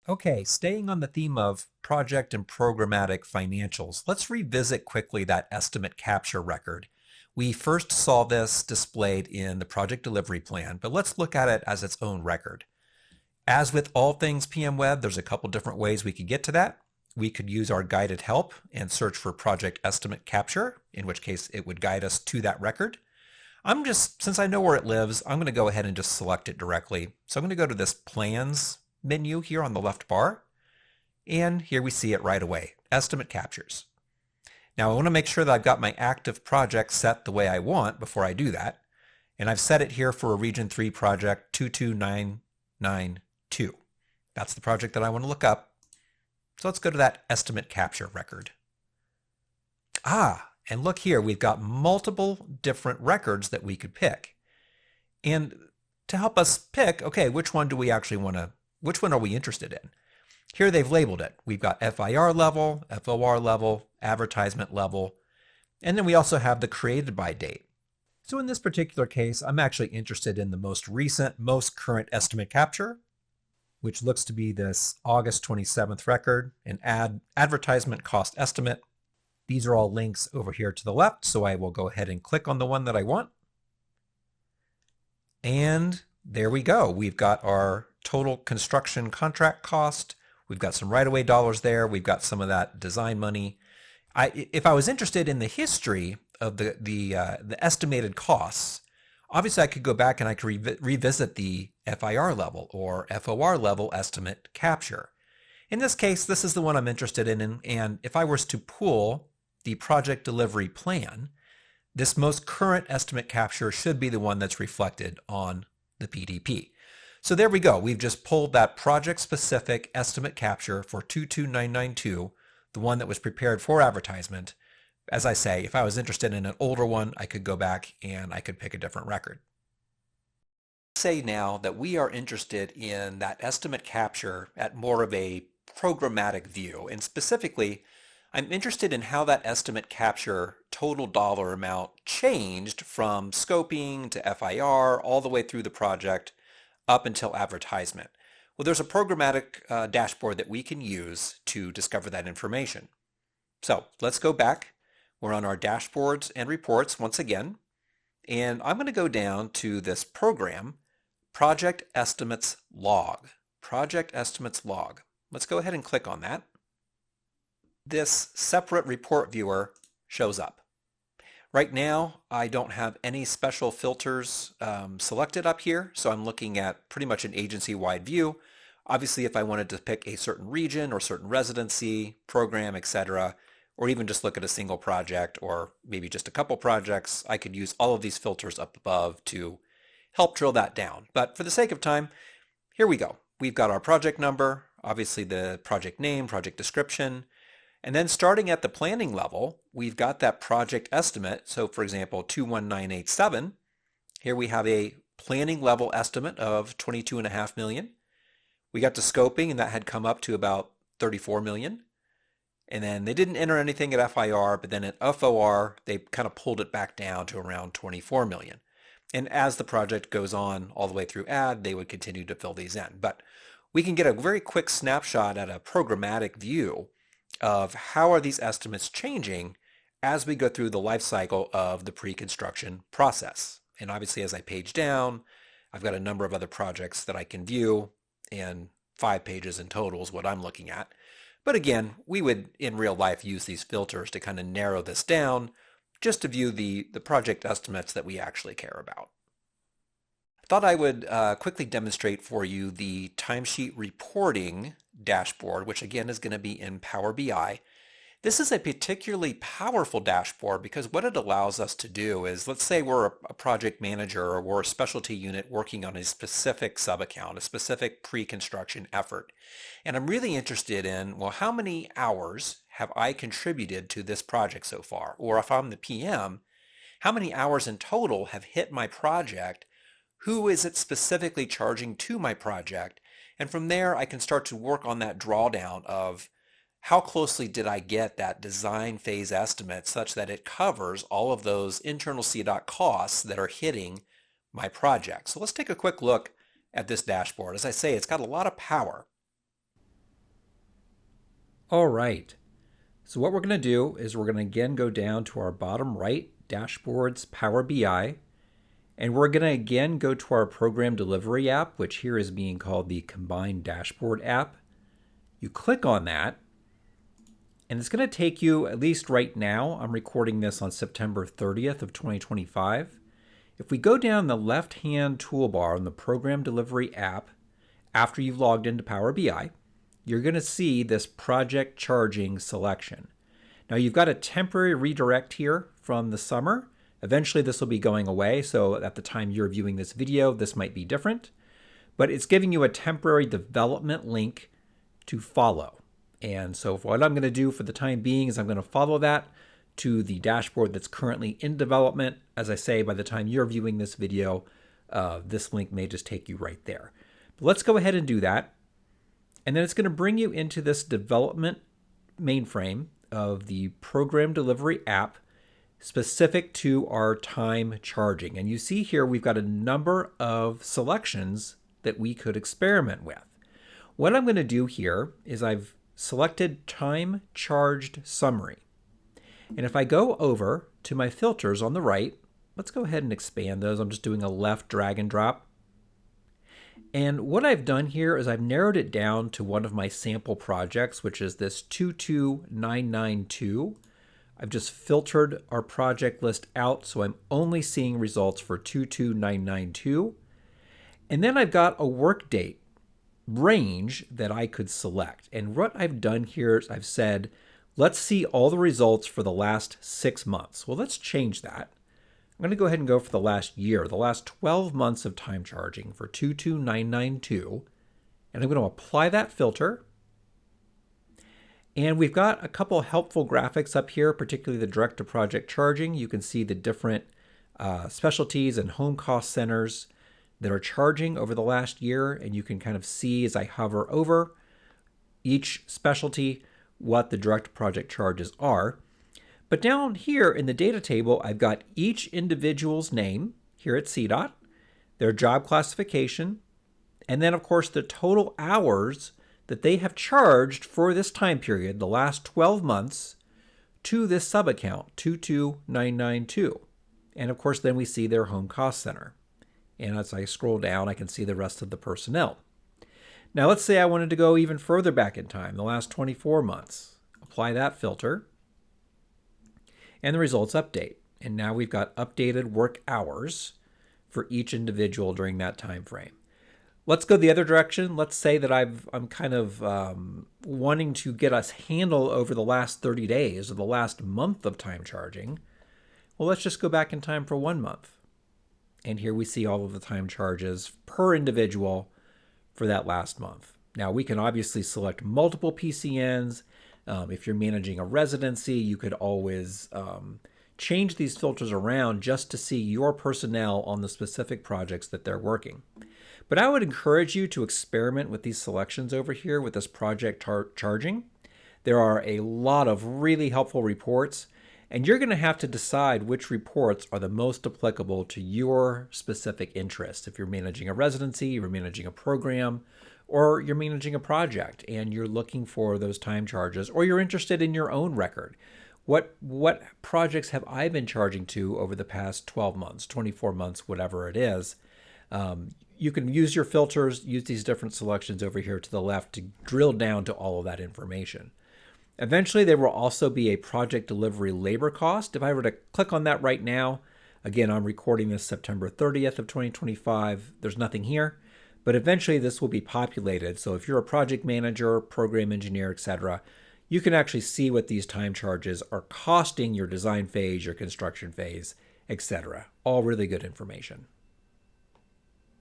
Okay, staying on the theme of project and programmatic financials, let's revisit quickly that estimate capture record. We first saw this displayed in the project delivery plan, but let's look at it as its own record. As with all things PMWeb, there's a couple different ways we could get to that. We could use our guided help and search for project estimate capture, in which case it would guide us to that record. Since I know where it lives, I'm going to go ahead and just select it directly. So I'm going to go to this plans menu here on the left bar, and here we see it right away, estimate captures. Now I want to make sure that I've got my active project set the way I want before I do that, and I've set it here for a Region 3 project 22992. That's the project that I want to look up. So let's go to that estimate capture record. And look here, we've got multiple different records that we could pick. And to help us pick, okay, which one are we interested in? Here they've labeled it. We've got FIR level, FOR level, advertisement level, and then we also have the created by date. So in this particular case, I'm actually interested in the most recent, most current estimate capture, which looks to be this August 27th record, and advertisement cost estimate. These are all links over here to the left, so I will go ahead and click on the one that I want. And there we go. We've got our total construction contract cost. We've got some right-of-way dollars there. We've got some of that design money. If I was interested in the history of the estimated costs, obviously I could go back and I could revisit the FIR level or FOR level estimate capture. In this case, this is the one I'm interested in, and if I was to pull the project delivery plan, this most current estimate capture should be the one that's reflected on the PDP. So there we go. We've just pulled that project-specific estimate capture for 22992, the one that was prepared for advertisement. As I say, if I was interested in an older one, I could go back and I could pick a different record. Say now that we are interested in that estimate capture at more of a programmatic view, and specifically, I'm interested in how that estimate capture total dollar amount changed from scoping to FIR all the way through the project up until advertisement. Well, there's a programmatic dashboard that we can use to discover that information. So let's go back. We're on our dashboards and reports once again, and I'm going to go down to this program, Project Estimates Log. Project Estimates Log. Let's go ahead and click on that. This separate report viewer shows up. Right now, I don't have any special filters selected up here, so I'm looking at pretty much an agency-wide view. Obviously, if I wanted to pick a certain region or certain residency, program, etc., or even just look at a single project or maybe just a couple projects, I could use all of these filters up above to help drill that down. But for the sake of time, here we go. We've got our project number, obviously the project name, project description, and then starting at the planning level, we've got that project estimate. So for example, 21987, here we have a planning level estimate of $22.5 million. We got to scoping, and that had come up to about $34 million. And then they didn't enter anything at FIR, but then at FOR, they kind of pulled it back down to around $24 million. And as the project goes on all the way through ad, they would continue to fill these in. But we can get a very quick snapshot at a programmatic view of how are these estimates changing as we go through the life cycle of the pre-construction process. And obviously, as I page down, I've got a number of other projects that I can view, and 5 pages in total is what I'm looking at. But again, we would in real life use these filters to kind of narrow this down just to view the project estimates that we actually care about. I thought I would quickly demonstrate for you the timesheet reporting dashboard, which again is going to be in Power BI. This is a particularly powerful dashboard because what it allows us to do is, let's say we're a project manager or we're a specialty unit working on a specific sub-account, a specific pre-construction effort. And I'm really interested in, well, how many hours have I contributed to this project so far? Or if I'm the PM, how many hours in total have hit my project? Who is it specifically charging to my project? And from there, I can start to work on that drawdown of how closely did I get that design phase estimate such that it covers all of those internal CDOT costs that are hitting my project. So let's take a quick look at this dashboard. As I say, it's got a lot of power. All right. So what we're going to do is we're going to again go down to our bottom right, Dashboards, Power BI, and we're going to again go to our program delivery app, which here is being called the Combined Dashboard app. You click on that, and it's going to take you, at least right now, I'm recording this on September 30th of 2025. If we go down the left-hand toolbar on the program delivery app, after you've logged into Power BI, you're going to see this project charging selection. Now you've got a temporary redirect here from the summer. Eventually this will be going away, so at the time you're viewing this video, this might be different. But it's giving you a temporary development link to follow. And so what I'm going to do for the time being is I'm going to follow that to the dashboard that's currently in development. As I say, by the time you're viewing this video, this link may just take you right there. But let's go ahead and do that. And then it's going to bring you into this development mainframe of the program delivery app specific to our time charging. And you see here we've got a number of selections that we could experiment with. What I'm going to do here is I've selected time charged summary. And if I go over to my filters on the right, let's go ahead and expand those. I'm just doing a left drag and drop. And what I've done here is I've narrowed it down to one of my sample projects, which is this 22992. I've just filtered our project list out, so I'm only seeing results for 22992. And then I've got a work date range that I could select. And what I've done here is I've said, let's see all the results for the last 6 months. Well, let's change that. I'm going to go ahead and go for the last year, the last 12 months of time charging for 22992. And I'm going to apply that filter. And we've got a couple helpful graphics up here, particularly the direct to project charging. You can see the different specialties and home cost centers that are charging over the last year. And you can kind of see as I hover over each specialty what the direct project charges are. But down here in the data table, I've got each individual's name here at CDOT, their job classification, and then of course the total hours that they have charged for this time period, the last 12 months, to this sub-account, 22992. And of course then we see their home cost center. And as I scroll down, I can see the rest of the personnel. Now let's say I wanted to go even further back in time, the last 24 months. Apply that filter. And the results update. And now we've got updated work hours for each individual during that time frame. Let's go the other direction. Let's say that I'm kind of wanting to get us handle over the last 30 days or the last month of time charging. Well, let's just go back in time for 1 month. And here we see all of the time charges per individual for that last month. Now we can obviously select multiple PCNs. If you're managing a residency, you could always change these filters around just to see your personnel on the specific projects that they're working. But I would encourage you to experiment with these selections over here with this project charging. There are a lot of really helpful reports, and you're going to have to decide which reports are the most applicable to your specific interests. If you're managing a residency, you're managing a program, or you're managing a project and you're looking for those time charges, or you're interested in your own record. What projects have I been charging to over the past 12 months, 24 months, whatever it is? You can use your filters, use these different selections over here to the left to drill down to all of that information. Eventually, there will also be a project delivery labor cost. If I were to click on that right now, again, I'm recording this September 30th of 2025. There's nothing here. But eventually this will be populated. So if you're a project manager, program engineer, etc., you can actually see what these time charges are costing your design phase, your construction phase, etc. All really good information.